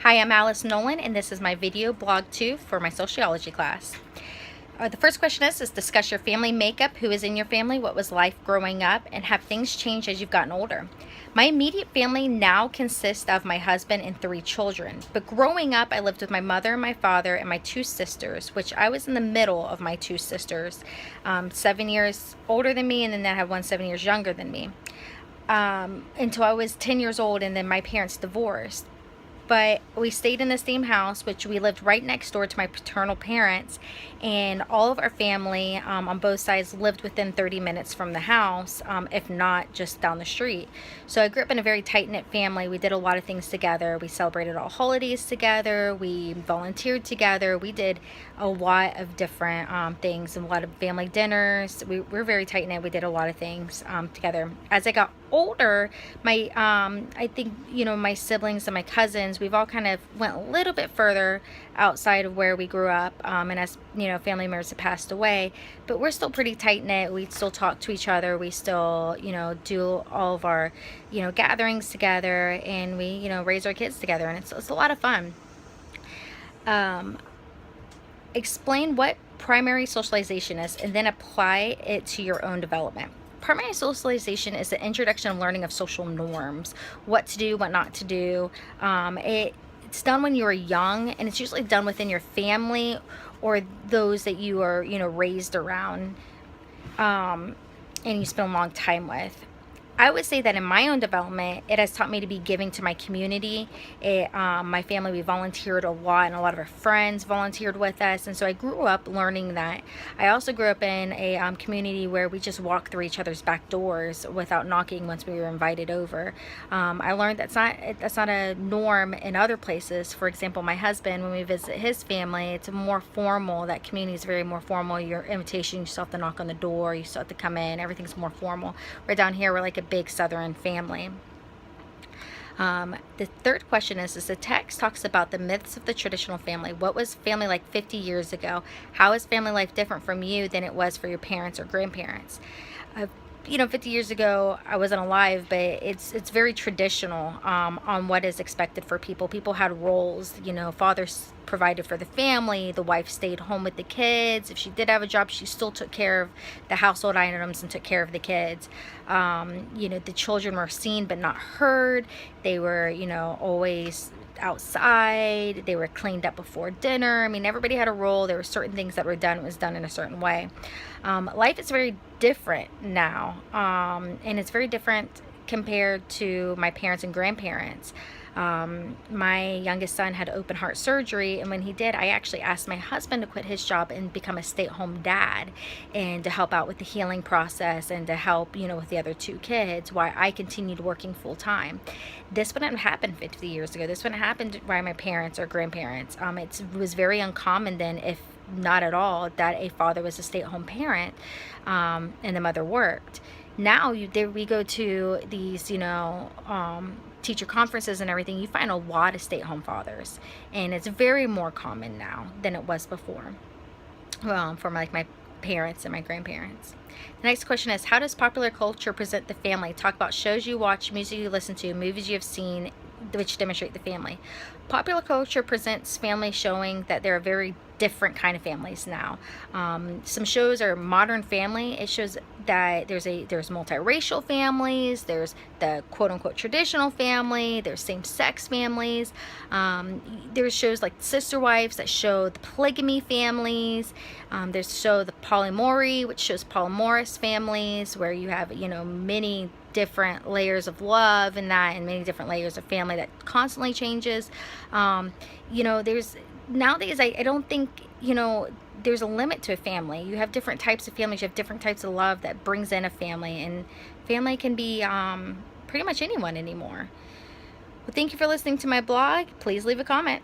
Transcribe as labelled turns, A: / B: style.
A: Hi, I'm Alice Nolan, and this is my video blog 2 for my sociology class. The first question is discuss your family makeup. Who is in your family? What was life growing up? And have things changed as you've gotten older? My immediate family now consists of my husband and 3 children. But growing up, I lived with my mother, my father, and my 2 sisters, which I was in the middle of my 2 sisters, 7 years older than me, and then I have one 7 years younger than me. Until I was 10 years old, and then my parents divorced. But we stayed in the same house, which we lived right next door to my paternal parents, and all of our family on both sides lived within 30 minutes from the house, if not just down the street. So I grew up in a very tight-knit family. We did a lot of things together. We celebrated all holidays together. We volunteered together. We did a lot of different things, and a lot of family dinners. We're very tight-knit. We did a lot of things together. As I got older, my I think, my siblings and my cousins, we've all kind of went a little bit further outside of where we grew up, and as family members have passed away, but we're still pretty tight knit. We still talk to each other. We still do all of our gatherings together, and we raise our kids together, and it's a lot of fun. Explain what primary socialization is, and then apply it to your own development. Primary socialization is the introduction and learning of social norms, what to do, what not to do. It's done when you are young, and it's usually done within your family or those that you are, raised around, and you spend a long time with. I would say that in my own development, it has taught me to be giving to my community. My family, we volunteered a lot, and a lot of our friends volunteered with us, and so I grew up learning that. I also grew up in a community where we just walked through each other's back doors without knocking once we were invited over. I learned that's not a norm in other places. For example, my husband, when we visit his family, it's more formal. That community is very more formal. Your invitation, you still have to knock on the door, you still have to come in, everything's more formal. Right down here, we're like a big Southern family. The third question is the text talks about the myths of the traditional family. What was family like 50 years ago? How is family life different from you than it was for your parents or grandparents? 50 years ago, I wasn't alive, but it's very traditional on what is expected for people. People had roles. Fathers provided for the family. The wife stayed home with the kids. If she did have a job, she still took care of the household items and took care of the kids. The children were seen but not heard. They were, always outside. They were cleaned up before dinner. I mean, everybody had a role. There were certain things that were done. It was done in a certain way. Life is very different now, and it's very different compared to my parents and grandparents. My youngest son had open heart surgery, and when he did, I actually asked my husband to quit his job and become a stay-at-home dad, and to help out with the healing process, and to help with the other 2 kids while I continued working full-time. This wouldn't have happened 50 years ago. This wouldn't have happened by my parents or grandparents. It was very uncommon then, if not at all, that a father was a stay-at-home parent, and the mother worked. Now we go to these teacher conferences and everything. You find a lot of stay-at-home fathers, and it's very more common now than it was before, from like my parents and my grandparents. The next question is, how does popular culture present the family? Talk about shows you watch, music you listen to, movies you have seen which demonstrate the family. Popular culture presents family showing that there are very different kind of families now. Some shows are Modern Family. It shows that there's multiracial families, there's the quote-unquote traditional family, there's same-sex families. There's shows like Sister Wives that show the polygamy families. There's show the Polyamory, which shows polyamorous families, where you have many different layers of love in that, and many different layers of family that constantly changes. There's nowadays, I don't think there's a limit to a family. You have different types of families. You have different types of love that brings in a family, and family can be pretty much anyone anymore. Well, thank you for listening to my blog. Please leave a comment.